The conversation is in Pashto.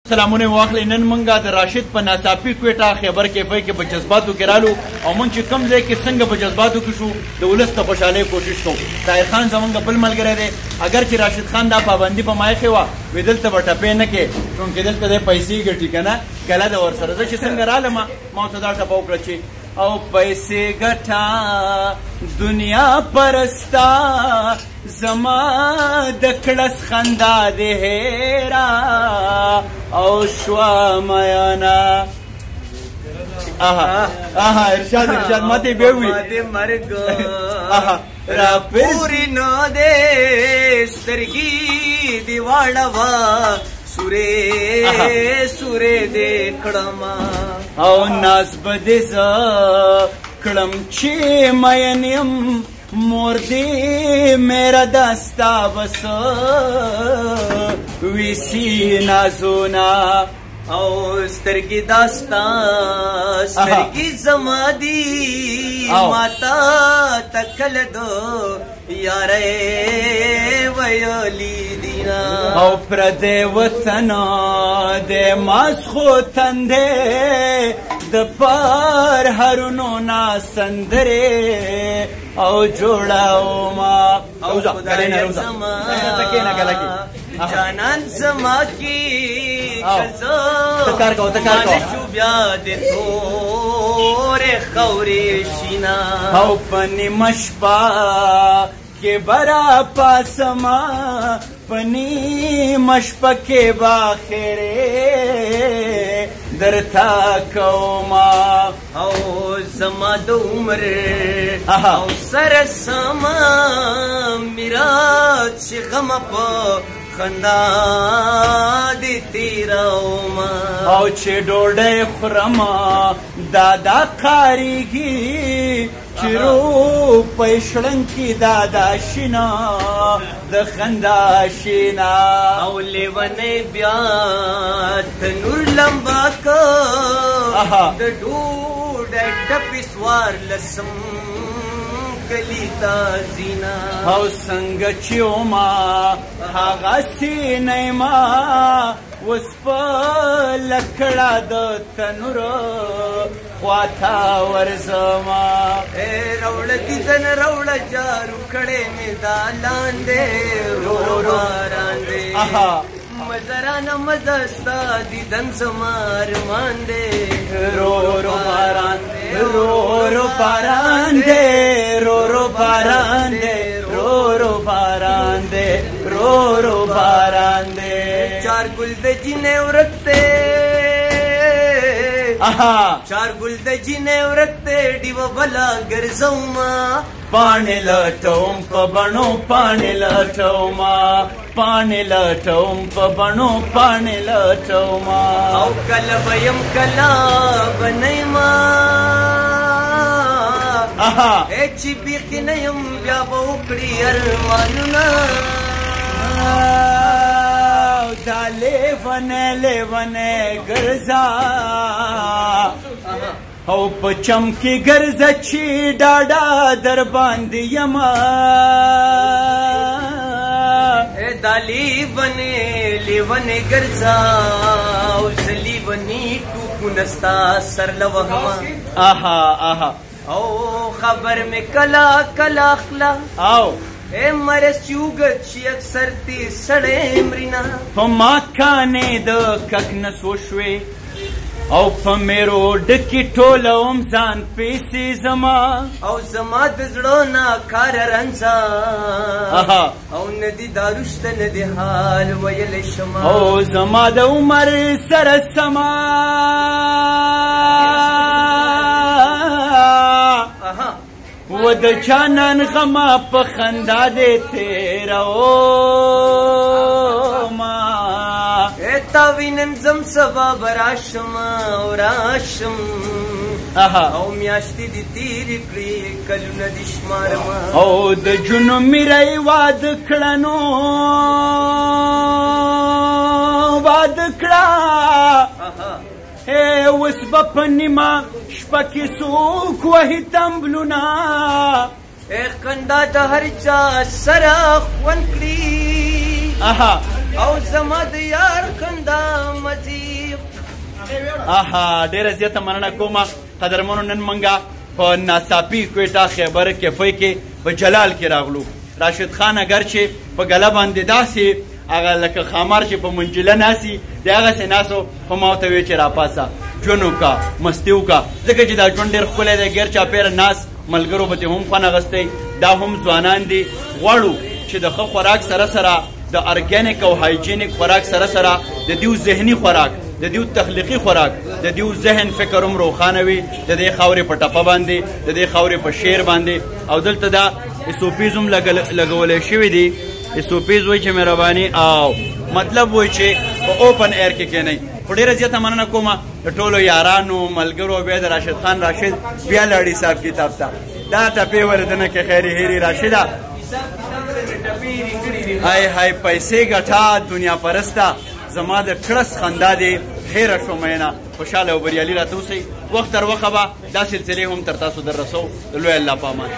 سلامونه واخلې نن مونږه د راشد په ناڅاپي کوټه خبر کیفی کې په جذباتو کې رالو او مونږ چې کم ځای کې څنګه په جذباتو کې شو د ولس د خوشحالۍ کوشش کوو. طاهر خان زمونږ بل ملګری دی، اگر چې راشد خان دا پابندي په ما ایښې وه وی دلته به ټپې نه کې چونکې دلته دی پیسې ګټي که نه کله د ورسره زه چې څنګه رالم ما ورته دا ټپه وکړه چې او پیسې ګټه دنیا پرستا زما د کړس خندا دې هیرا او شوا میانا. ارشاد ماته به وی ماته مرګ را پوری نو دې سترګي دیواړوا سوره دې کړما او ناز بده ز کړم چې مینم مور دې میرا دستا بس ویسی نازونا او سترګي داستا سترګي زما دي ماتا تکل دو یارې ویلی دینا او پر دې وطن دې ماسخو تندې د پار هرونو نا سندره او جوړاو ما او ځکه نه روزه تکې نه کلکی جانان زما کی کزو تکار کو شو بیا دې تورې خورې شینا او پنی مشپا کې برا پاسما پنی مشپا کې باخره درتا کوما او زما د عمر او سر سما میراث چې غم په خندا دې تیروما او چې ډوډۍ خورم دادا کاریږي چې رو پېښړن کې دادا شینا د خندا شینا او لیونه بیا تنور لمبا کو د ډوډۍ ټپې سوار لسم کلیتا زینا او څنګه چې وما هغه سینې ما اوس په لکړه د تنور خواته ورځما روړه دیدن روړه جارو کړې مې دا لاندې رو باران دې مزرانه مزستا دیدن زمار ماندې رو باران باران دې رو باران دې رو باران دې رو باران دې چار ګل د جنې ورته چار ګل د جنې ورته دیو بلا ګرځوما پانې لټوم په بڼو پانې لټوما پانې لټوم په بڼو پانې لټوما او کله ویم کله بنېما چې بیخي نه یم بیا به وکړي ارمانونه دا لیونه ګرځا او په چمکي ګرځه چې ډاډا در باندې یما دا لیونه ګرځا او لیونی ټوکونستا سر لوهما او خبر میں کلا کلا اخلا او اے مرس چوگت چی اکثر تی سڑے مرینا پا ما کانے دا کک نسوشوے او پا میرو ڈکی ٹولا امزان پیسی زما او زما دزڑو نا کار رنزا او ندی داروشت ندی حال ویل شما او زما دا عمر سر سما و د جانان غما په خندا دې تیروما تا وینم زم سبا براشم او راشم او میاشتې دې تیرې کړې کلونه دې شمارما او د جنو میرې واد کړنو واد کړه اوس به په نیمه شپه کې څوک وهي تمبلونه خندا د هر چا سره خوند کړي او زما د یار خندا مزیق. ډیره زیاته مننه کومه قدرمنو. نن منګه په ناڅاپي کوټه خیبر کیفې کې په جلال کې راغلو. راشد خان اگر چې په ګله باندې داسې هغه لکه خامار چې په منجله ناسي د هغسې ناسو خو ما ورته ویې چې راپاسه ژوند وکړه مستي وکړه ځکه چې دا ژوند ډېر ښکلی دی. غیر چاپېره ناست ملګرو به دې هم خوند اخیستی. دا هم ځوانان دي غواړو چې د ښه خوراک سره سره د ارګینک او هایجینک خوراک سره سره د دیو ذهني خوراک د دیو تخلیقي خوراک د دیو ذهن فکر هم روښانه وي د دې خاورې په ټپه باندې د دې خاورې په شعر باندې. او دلته دا اسوپیز هم لګولی شوي دي. اسوپیز وایي چې مهرباني او مطلب وایي چې په اوپن ایر کې کښېنئ. خو ډېره زیاته مننه کومه د ټولو یارانو ملګرو بیا د راشد خان راشد بیا لاړ حساب کتاب ته. دا ټپې ولې دنه کې خیري هیري راشده های های پیسې ګټه دنیا پرسته زما د کړس خندا دې هیره شو مینه. خوشحاله او بریالي راته اوسئ. وخت تر وخته به دا سلسلې هم تر تاسو در رسو. د لوی الله په امان.